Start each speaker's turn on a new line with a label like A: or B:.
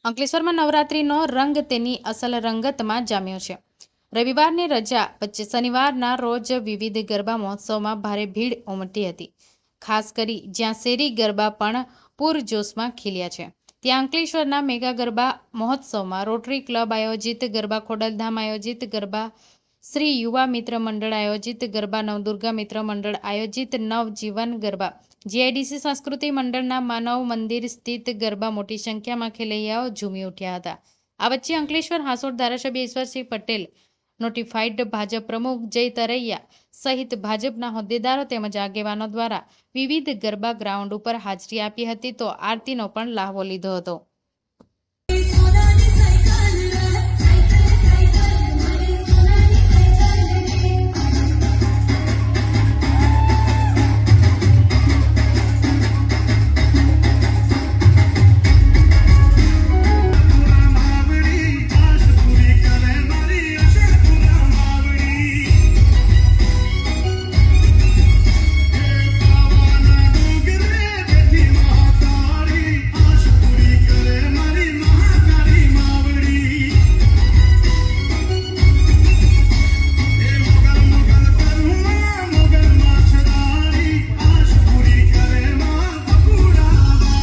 A: અંકલેશ્વરમાં નવરાત્રિનો રંગ તેની અસલ રંગતમાં જામ્યો છે. રવિવારની રજા વચ્ચે શનિવારના રોજ વિવિધ ગરબા મહોત્સવમાં ભારે ભીડ ઉમટી હતી. ખાસ કરી જ્યાં શેરી ગરબા પણ પૂરજોશમાં ખીલ્યા છે. ત્યાં અંકલેશ્વરના મેગા ગરબા મહોત્સવમાં રોટરી ક્લબ આયોજિત ગરબા, ખોડલધામ આયોજિત ગરબા, શ્રી યુવા મિત્ર મંડળ આયોજિત ગરબા, નવદુર્ગા મિત્ર મંડળ આયોજિત નવજીવન ગરબા, જીઆઈડીસી સંસ્કૃતિ મંડળના માનવ મંદિર સ્થિત ગરબા મોટી સંખ્યામાં ખેલૈયાઓ ઝૂમી ઉઠ્યા હતા. આ વચ્ચે અંકલેશ્વર હાંસોટ ધારાસભ્ય ઈશ્વરસિંહ પટેલ, નોટિફાઈડ ભાજપ પ્રમુખ જય તરૈયા સહિત ભાજપના હોદ્દેદારો તેમજ આગેવાનો દ્વારા વિવિધ ગરબા ગ્રાઉન્ડ ઉપર હાજરી આપી હતી તો આરતીનો પણ લહાવો લીધો હતો.